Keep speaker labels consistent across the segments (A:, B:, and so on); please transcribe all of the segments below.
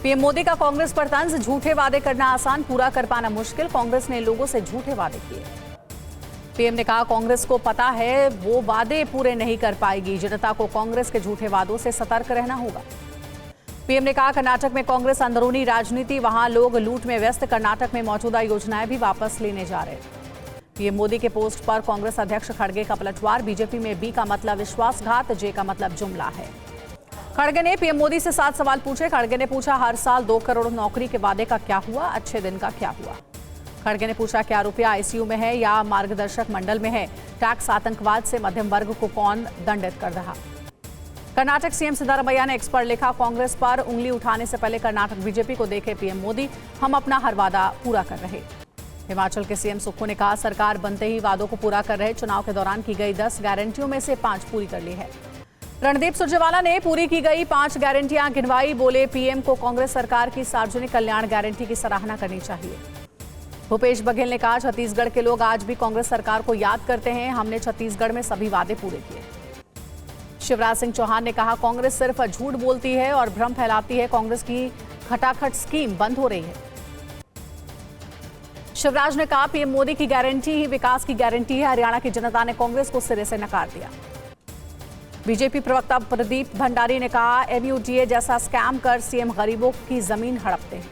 A: PM Modi का कांग्रेस पर तंज, झूठे वादे करना आसान, पूरा कर पाना मुश्किल। कांग्रेस ने लोगों से झूठे वादे किए। पीएम ने कहा कांग्रेस को पता है वो वादे पूरे नहीं कर पाएगी, जनता को कांग्रेस के झूठे वादों से सतर्क रहना होगा। पीएम ने कहा कर्नाटक में कांग्रेस अंदरूनी राजनीति, वहां लोग लूट में व्यस्त, कर्नाटक में मौजूदा योजनाएं भी वापस लेने जा रहे। पीएम मोदी के पोस्ट पर कांग्रेस अध्यक्ष खड़गे का पलटवार, बीजेपी में बी का मतलब विश्वासघात, जे का मतलब जुमला है। खड़गे ने पीएम मोदी से 7 सवाल पूछे। खड़गे ने पूछा हर साल 2 करोड़ नौकरी के वादे का क्या हुआ, अच्छे दिन का क्या हुआ। खड़गे ने पूछा क्या रुपया आईसीयू में है या मार्गदर्शक मंडल में है, टैक्स आतंकवाद से मध्यम वर्ग को कौन दंडित कर रहा। कर्नाटक सीएम सिद्धारमैया ने एक्स पर लिखा कांग्रेस पर उंगली उठाने से पहले कर्नाटक बीजेपी को देखे पीएम मोदी, हम अपना हर वादा पूरा कर रहे। हिमाचल के सीएम सुक्खू ने कहा सरकार बनते ही वादों को पूरा कर रहे, चुनाव के दौरान की गई 10 गारंटियों में से 5 पूरी कर ली है। रणदीप सुरजेवाला ने पूरी की गई 5 गारंटियां गिनवाई, बोले पीएम को कांग्रेस सरकार की सार्वजनिक कल्याण गारंटी की सराहना करनी चाहिए। भूपेश बघेल ने कहा छत्तीसगढ़ के लोग आज भी कांग्रेस सरकार को याद करते हैं, हमने छत्तीसगढ़ में सभी वादे पूरे किए। शिवराज सिंह चौहान ने कहा कांग्रेस सिर्फ झूठ बोलती है और भ्रम फैलाती है, कांग्रेस की खटाखट स्कीम बंद हो रही है। शिवराज ने कहा पीएम मोदी की गारंटी ही विकास की गारंटी है, हरियाणा की जनता ने कांग्रेस को सिरे से नकार दिया। बीजेपी प्रवक्ता प्रदीप भंडारी ने कहा एमयूडीए जैसा स्कैम कर सीएम गरीबों की जमीन हड़पते हैं।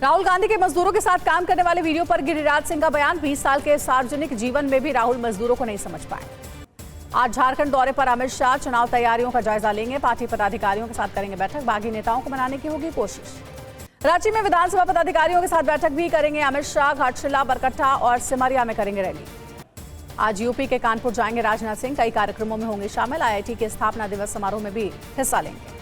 A: राहुल गांधी के मजदूरों के साथ काम करने वाले वीडियो पर गिरिराज सिंह का बयान, 20 साल के सार्वजनिक जीवन में भी राहुल मजदूरों को नहीं समझ पाए। आज झारखंड दौरे पर अमित शाह चुनाव तैयारियों का जायजा लेंगे, पार्टी पदाधिकारियों के साथ करेंगे बैठक, बागी नेताओं को मनाने की होगी कोशिश। रांची में विधानसभा पदाधिकारियों के साथ बैठक भी करेंगे अमित शाह, घाटशिला, बरकट्टा और सिमरिया में करेंगे रैली। आज यूपी के कानपुर जाएंगे राजनाथ सिंह, कई कार्यक्रमों में होंगे शामिल, आईआईटी के स्थापना दिवस समारोह में भी हिस्सा लेंगे।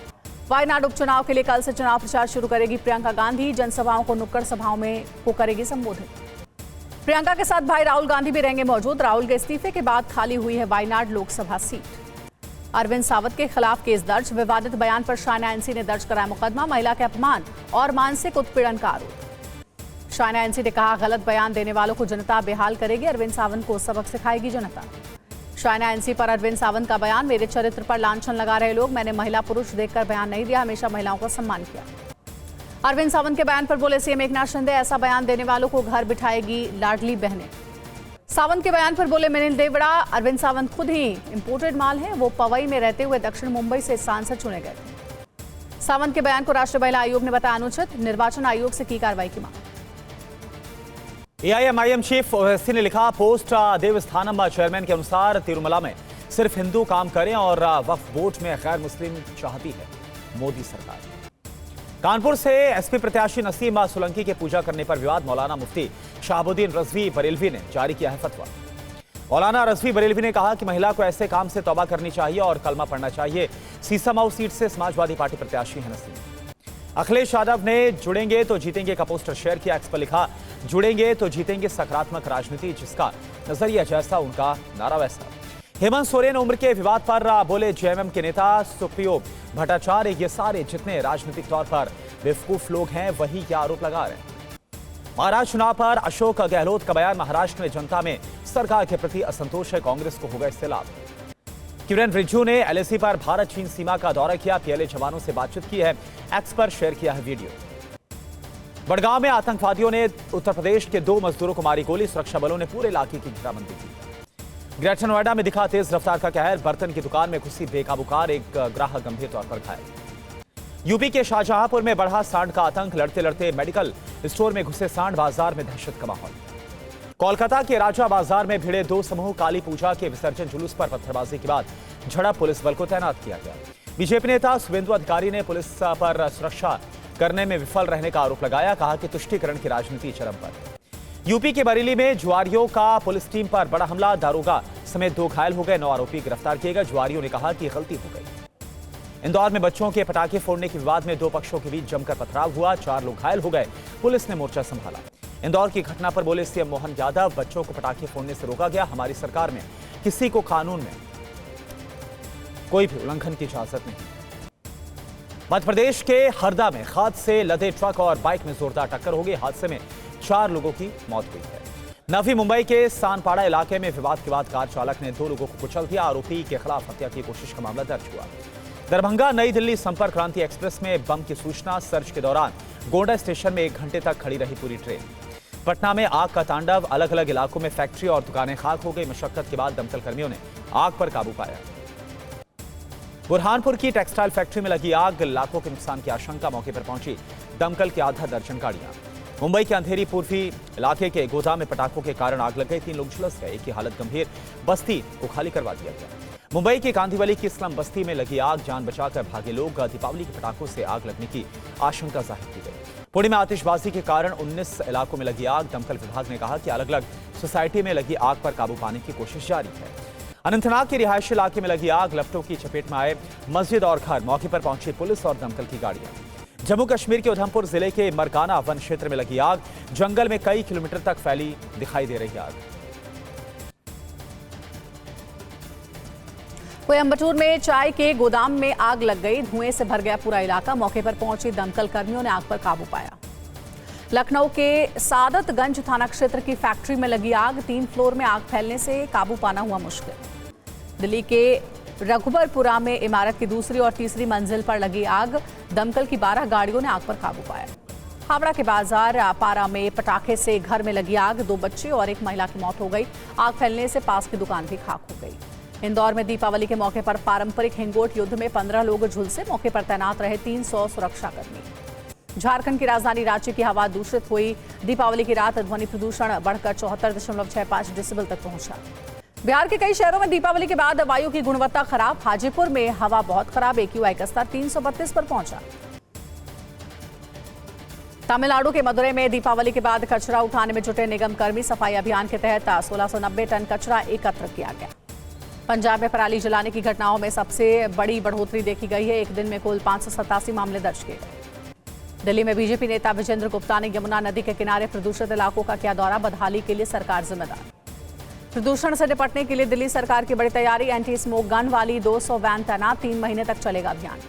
A: वायनाड उपचुनाव के लिए कल से चुनाव प्रचार शुरू करेगी प्रियंका गांधी, जनसभाओं को नुक्कड़ सभाओं में को करेगी संबोधित। प्रियंका के साथ भाई राहुल गांधी भी रहेंगे मौजूद। राहुल के इस्तीफे के बाद खाली हुई है वायनाड लोकसभा सीट। अरविंद सावंत के खिलाफ केस दर्ज, विवादित बयान पर शाइना एनसी ने दर्ज कराया मुकदमा, महिला के अपमान और मानसिक उत्पीड़न का आरोप। शाइना एनसी ने कहा गलत बयान देने वालों को जनता बेहाल करेगी, अरविंद सावंत को सबक सिखाएगी जनता। शाइना एनसी पर अरविंद सावंत का बयान, मेरे चरित्र पर लांछन लगा रहे लोग, मैंने महिला पुरुष देखकर बयान नहीं दिया, हमेशा महिलाओं का सम्मान किया। अरविंद सावंत के बयान पर बोले सीएम एकनाथ शिंदे, ऐसा बयान देने वालों को घर बिठाएगी लाडली बहनें। सावंत के बयान पर बोले मिलिंद देवड़ा, अरविंद सावंत खुद ही इंपोर्टेड माल है, वो पवई में रहते हुए दक्षिण मुंबई से सांसद चुने गए थे। सावंत के बयान को राष्ट्रीय महिला आयोग ने बताया अनुचित, निर्वाचन आयोग से की कार्रवाई की मांग।
B: एआईएमआईएम चीफ ओवैसी ने लिखा पोस्ट देवस्थानम चेयरमैन के अनुसार तिरुमला में सिर्फ हिंदू काम करें और वक्फ बोर्ड में गैर मुस्लिम चाहती है मोदी सरकार। कानपुर से एसपी प्रत्याशी नसीम सोलंकी के पूजा करने पर विवाद, मौलाना मुफ्ती शहाबुद्दीन रजवी बरेलवी ने जारी किया है फतवा। मौलाना रजवी बरेलवी ने कहा कि महिला को ऐसे काम से तौबा करनी चाहिए और कलमा पढ़ना चाहिए। सीसामाऊ सीट से समाजवादी पार्टी प्रत्याशी है नसीम। अखिलेश यादव ने जुड़ेंगे तो जीतेंगे का पोस्टर शेयर किया, एक्स पर लिखा जुड़ेंगे तो जीतेंगे, सकारात्मक राजनीति जिसका नजरिया जैसा उनका नारा वैसा। हेमंत सोरेन उम्र के विवाद पर बोले जेएमएम के नेता सुप्रियो भट्टाचार्य, ये सारे जितने राजनीतिक तौर पर बेवकूफ लोग हैं वही ये आरोप लगा रहे हैं। महाराष्ट्र चुनाव पर अशोक गहलोत का बयान, महाराष्ट्र में जनता में सरकार के प्रति असंतोष है, कांग्रेस को होगा इससे लाभ। किरण रिजिजू ने एलएसी पर भारत चीन सीमा का दौरा किया, पीएलए जवानों से बातचीत की है, एक्स पर शेयर किया है वीडियो। बड़गांव में आतंकवादियों ने उत्तर प्रदेश के 2 मजदूरों को मारी गोली, सुरक्षा बलों ने पूरे इलाके की घेराबंदी की। ग्रेटर नोएडा में दिखा तेज रफ्तार का कहर, बर्तन की दुकान में घुसी बेकाबू कार, एक ग्राहक गंभीर तौर पर घायल। यूपी के शाहजहांपुर में बढ़ा सांड का आतंक, लड़ते लड़ते मेडिकल स्टोर में घुसे सांड, बाजार में दहशत का माहौल। कोलकाता के राजा बाजार में भिड़े 2 समूह, काली पूजा के विसर्जन जुलूस पर पत्थरबाजी के बाद झड़प, पुलिस बल को तैनात किया गया। बीजेपी नेता शुभेंदु अधिकारी ने पुलिस पर सुरक्षा करने में विफल रहने का आरोप लगाया, कहा कि तुष्टीकरण की राजनीति चरम पर। यूपी के बरेली में जुआरियों का पुलिस टीम पर बड़ा हमला, दारोगा समेत 2 घायल हो गए, 9 आरोपी गिरफ्तार किए गए। जुआरियों ने कहा कि गलती हो गई। इंदौर में बच्चों के पटाखे फोड़ने के विवाद में 2 पक्षों के बीच जमकर पथराव हुआ, 4 लोग घायल हो गए, पुलिस ने मोर्चा संभाला। इंदौर की घटना पर बोले सीएम मोहन यादव, बच्चों को पटाखे फोड़ने से रोका गया, हमारी सरकार में किसी को कानून में कोई भी उल्लंघन की इजाजत नहीं। मध्य प्रदेश के हरदा में खाद से लदे ट्रक और बाइक में जोरदार टक्कर हो गई, हादसे में 4 लोगों की मौत हुई है। नवी मुंबई के सानपाड़ा इलाके में विवाद के बाद कार चालक ने 2 लोगों को कुचल दिया, आरोपी के खिलाफ हत्या की कोशिश का मामला दर्ज हुआ। दरभंगा नई दिल्ली संपर्क क्रांति एक्सप्रेस में बम की सूचना। सर्च के दौरान गोंडा स्टेशन में 1 घंटे तक खड़ी रही पूरी ट्रेन। पटना में आग का तांडव, अलग अलग इलाकों में फैक्ट्री और दुकानें खाक हो गई। मशक्कत के बाद दमकल कर्मियों ने आग पर काबू पाया। बुरहानपुर की टेक्सटाइल फैक्ट्री में लगी आग, लाखों के नुकसान की आशंका। मौके पर पहुंची दमकल की आधा दर्जन गाड़ियां। मुंबई के अंधेरी पूर्वी इलाके के गोदाम में पटाखों के कारण आग लग गई। 3 लोग झुलस गए, एक की हालत गंभीर। बस्ती को खाली करवा दिया गया। मुंबई के कांदीवली की स्लम बस्ती में लगी आग, जान बचाकर भागे लोग। दीपावली के पटाखों से आग लगने की आशंका जाहिर की गई। पुणे में आतिशबाजी के कारण 19 इलाकों में लगी आग। दमकल विभाग ने कहा कि अलग अलग सोसाइटी में लगी आग पर काबू पाने की कोशिश जारी है। अनंतनाग के रिहायशी इलाके में लगी आग, लपटों की चपेट में आए मस्जिद और घर। मौके पर पहुंची पुलिस और दमकल की गाड़ियां। जम्मू कश्मीर के उधमपुर जिले के मरकाना वन क्षेत्र में लगी आग, जंगल में कई किलोमीटर तक फैली दिखाई दे रही आग।
A: कोयंबटूर में चाय के गोदाम में आग लग गई, धुएं से भर गया पूरा इलाका। मौके पर पहुंची दमकल कर्मियों ने आग पर काबू पाया। लखनऊ के सादतगंज थाना क्षेत्र की फैक्ट्री में लगी आग, 3 फ्लोर में आग फैलने से काबू पाना हुआ मुश्किल। दिल्ली के रघुबरपुरा में इमारत की दूसरी और तीसरी मंजिल पर लगी आग, दमकल की 12 गाड़ियों ने आग पर काबू पाया। हावड़ा के बाजार पारा में पटाखे से घर में लगी आग, 2 बच्चे और 1 महिला की मौत हो गई। आग फैलने से पास की दुकान भी खाक हो गई। इंदौर में दीपावली के मौके पर पारंपरिक हिंगोट युद्ध में 15 लोग झुलसे। मौके पर तैनात रहे 300 सुरक्षाकर्मी। झारखंड की राजधानी रांची की हवा दूषित हुई। दीपावली की रात ध्वनि प्रदूषण बढ़कर 74.65 डेसिबल तक पहुंचा। बिहार के कई शहरों में दीपावली के बाद वायु की गुणवत्ता खराब। हाजीपुर में हवा बहुत खराब, AQI का स्तर 332 पर पहुंचा। तमिलनाडु के मदुरई में दीपावली के बाद कचरा उठाने में जुटे निगम कर्मी। सफाई अभियान के तहत 1690 टन कचरा एकत्र किया गया। पंजाब में पराली जलाने की घटनाओं में सबसे बड़ी बढ़ोतरी देखी गई है। एक दिन में कुल 587 मामले दर्ज किए गए। दिल्ली में बीजेपी नेता विजेंद्र गुप्ता ने यमुना नदी के किनारे प्रदूषित इलाकों का किया दौरा। बदहाली के लिए सरकार जिम्मेदार। प्रदूषण से निपटने के लिए दिल्ली सरकार की बड़ी तैयारी। एंटी स्मोक गन वाली 200 वैन तैनात, 3 महीने तक चलेगा अभियान।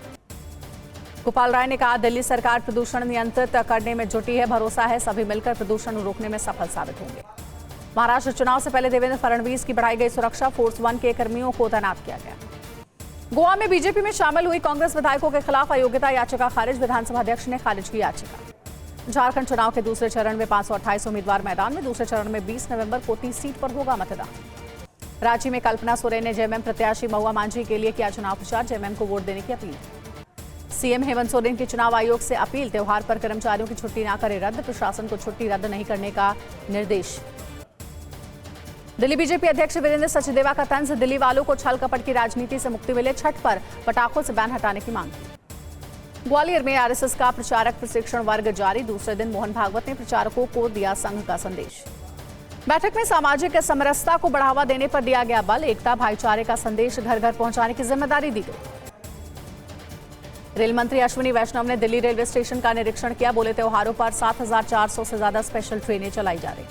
A: गोपाल राय ने कहा, दिल्ली सरकार प्रदूषण नियंत्रित करने में जुटी है। भरोसा है सभी मिलकर प्रदूषण रोकने में सफल साबित होंगे। महाराष्ट्र चुनाव से पहले देवेंद्र फडणवीस की बढ़ाई गई सुरक्षा, फोर्स 1 के कर्मियों को तैनात किया गया। गोवा में बीजेपी में शामिल हुई कांग्रेस विधायकों के खिलाफ अयोग्यता याचिका खारिज। विधानसभा अध्यक्ष ने खारिज की याचिका। झारखंड चुनाव के दूसरे चरण में 528 उम्मीदवार मैदान में। दूसरे चरण में 20 नवंबर को 30 सीट पर होगा मतदान। रांची में कल्पना सोरेन ने जेएमएम प्रत्याशी महुआ मांझी के लिए किया चुनाव प्रचार। जेएमएम को वोट देने की अपील। सीएम हेमंत सोरेन की चुनाव आयोग से अपील। त्योहार पर कर्मचारियों की छुट्टी न करे रद्द। प्रशासन को छुट्टी रद्द नहीं करने का निर्देश। दिल्ली बीजेपी अध्यक्ष वीरेंद्र सचदेवा का तंज। दिल्ली वालों को छल कपट की राजनीति से मुक्ति मिले। छठ पर पटाखों से बैन हटाने की मांग की। ग्वालियर में आरएसएस का प्रचारक प्रशिक्षण वर्ग जारी। दूसरे दिन मोहन भागवत ने प्रचारकों को दिया संघ का संदेश। बैठक में सामाजिक समरसता को बढ़ावा देने पर दिया गया बल। एकता भाईचारे का संदेश घर घर पहुंचाने की जिम्मेदारी दी गई। रेल मंत्री अश्विनी वैष्णव ने दिल्ली रेलवे स्टेशन का निरीक्षण किया। बोले, त्योहारों पर 7400 से ज्यादा स्पेशल ट्रेनें चलाई जा रही।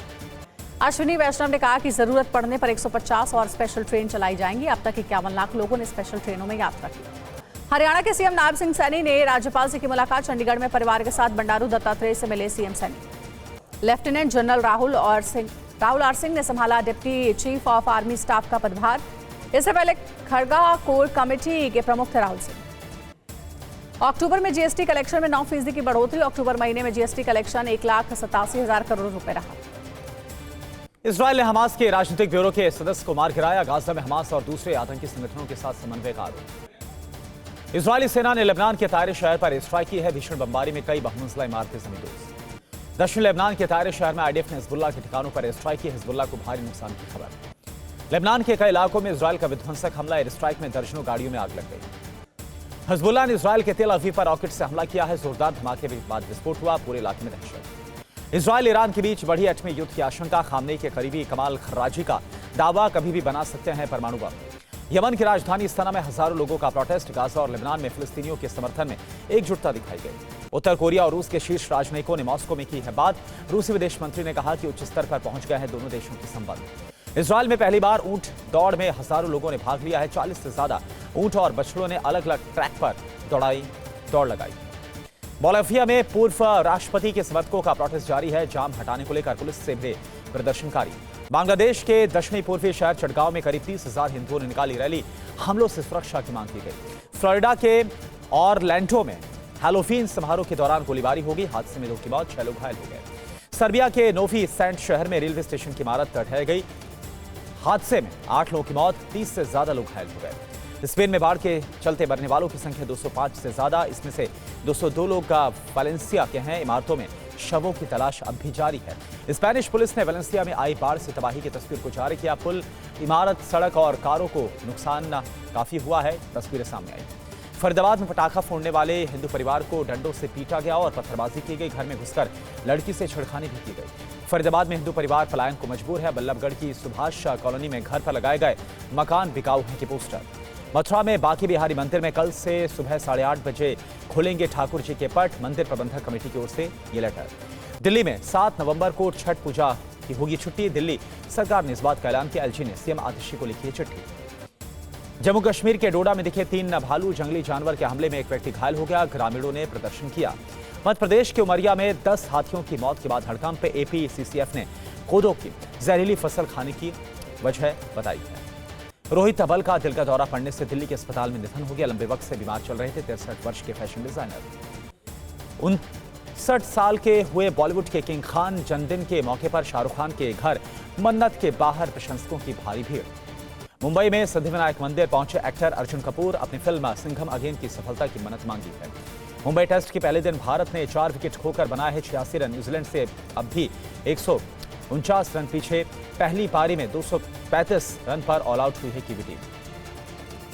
A: अश्विनी वैष्णव ने कहा कि जरूरत पड़ने पर 150 और स्पेशल ट्रेन चलाई जाएंगी। अब तक 51 लाख लोगों ने स्पेशल ट्रेनों में यात्रा की। हरियाणा के सीएम नायब सिंह सैनी ने राज्यपाल से की मुलाकात। चंडीगढ़ में परिवार के साथ बंडारू दत्तात्रेय से मिले CM Saini. Lieutenant general Rahul R Singh ने संभाला deputy chief of army staff का पदभार। इससे पहले खड़गा कोर कमेटी के प्रमुख थे राहुल सिंह। अक्टूबर में जीएसटी कलेक्शन में 9% की बढ़ोतरी। अक्टूबर महीने में जीएसटी कलेक्शन 1,87,000 करोड़ रुपए रहा।
B: इजरायल ने हमास के राजनीतिक ब्यूरो के सदस्य को मार गिराया। गाजा में हमास और दूसरे आतंकी संगठनों के साथ समन्वय का आरोप। इजरायली सेना ने लेबनान के तायर शहर पर स्ट्राइक की है। भीषण बमबारी में कई बहुमंजिला इमारतें जमींदोज। दक्षिण लेबनान के तायर शहर में आईडीएफ ने हिजबुल्लाह के ठिकानों पर स्ट्राइक की। हिजबुल्लाह को भारी नुकसान की खबर। लेबनान के कई इलाकों में इजरायल का विध्वंसक हमला। एयर स्ट्राइक में दर्जनों गाड़ियों में आग लग गई। हिजबुल्लाह ने इजरायल के तेल अवीव पर रॉकेट से हमला किया है। जोरदार धमाके के बाद विस्फोट हुआ। पूरे इलाके में दहशत। इजरायल ईरान के बीच बढ़ी एटमी युद्ध की आशंका। खामनेई के करीबी कमाल खर्राजी का दावा, कभी भी बना सकते हैं परमाणु बम। यमन की राजधानी सना में हजारों लोगों का प्रोटेस्ट। गाजा और लेबनान में फिलिस्तीनियों के समर्थन में एकजुटता दिखाई गई। उत्तर कोरिया और रूस के शीर्ष राजनयिकों ने मॉस्को में की है बात। रूसी विदेश मंत्री ने कहा कि उच्च स्तर पर पहुंच गए हैं दोनों देशों के संबंध। इजरायल में पहली बार ऊंट दौड़ में हजारों लोगों ने भाग लिया है। 40 से ज्यादा ऊंट और बछड़ों ने अलग अलग ट्रैक पर दौड़ लगाई। बोलिविया में पूर्व राष्ट्रपति के समर्थकों का प्रोटेस्ट जारी है। जाम हटाने को लेकर पुलिस से भिड़े प्रदर्शनकारी। बांग्लादेश के दक्षिणी पूर्वी शहर चटगांव में करीब 30,000 हिंदुओं ने निकाली रैली। हमलों से सुरक्षा की मांग की गई। फ्लोरिडा के ऑरलैंडो में हैलोवीन समारोह के दौरान गोलीबारी हो गई। हादसे में 2 की मौत, 6 लोग घायल हो गए। सर्बिया के नोवी सैड शहर में रेलवे स्टेशन की इमारत ढह गई। हादसे में 8 लोगों की मौत, 30 से ज्यादा लोग घायल हो गए। स्पेन में बाढ़ के चलते मरने वालों की संख्या 205 से ज्यादा, इसमें से 202 लोग वालेंसिया के हैं। इमारतों में शवों की तलाश अब भी जारी है। स्पेनिश पुलिस ने वालेंसिया में आई बाढ़ से तबाही की तस्वीर को जारी किया। पुल, इमारत, सड़क और कारों को नुकसान काफी हुआ है। तस्वीरें सामने आई। फरीदाबाद में पटाखा फोड़ने वाले हिंदू परिवार को डंडों से पीटा गया और पत्थरबाजी की गई। घर में घुसकर लड़की से छेड़खानी भी की गई। फरीदाबाद में हिंदू परिवार पलायन को मजबूर है। बल्लभगढ़ की सुभाष कॉलोनी में घर पर लगाए गए मकान बिकाऊ हैं के पोस्टर। मथुरा में बांके बिहारी मंदिर में कल से सुबह 8:30 बजे खुलेंगे ठाकुर जी के पट। मंदिर प्रबंधक कमेटी की ओर से ये लेटर। दिल्ली में 7 नवंबर को छठ पूजा की होगी छुट्टी। दिल्ली सरकार ने इस बात का ऐलान किया। एलजी ने सीएम आतिशी को लिखी है चिट्ठी। जम्मू कश्मीर के डोडा में दिखे 3 भालू जंगली जानवर के हमले में एक व्यक्ति घायल हो गया। ग्रामीणों ने प्रदर्शन किया। मध्य प्रदेश के उमरिया में 10 हाथियों की मौत के बाद हड़कंप पे। एपीसीसीएफ ने कोदो की जहरीली फसल खाने की वजह बताई है। रोहित अबल का दिल का दौरा पड़ने से दिल्ली के अस्पताल में निधन हो गया। लंबे वक्त से बीमार चल रहे थे 63 वर्ष के फैशन डिजाइनर। 59 साल के हुए बॉलीवुड के किंग खान। जन्मदिन के मौके पर शाहरुख खान के घर मन्नत के बाहर प्रशंसकों की भारी भीड़। मुंबई में सिद्धिविनायक मंदिर पहुंचे एक्टर अर्जुन कपूर। अपनी फिल्म सिंघम अगेन की सफलता की मन्नत मांगी है। मुंबई टेस्ट के पहले दिन भारत ने 4 विकेट खोकर बनाए हैं 86 रन। न्यूजीलैंड से अब भी 149 रन पीछे। पहली पारी में 235 रन पर ऑल आउट हुई है कीवी टीम।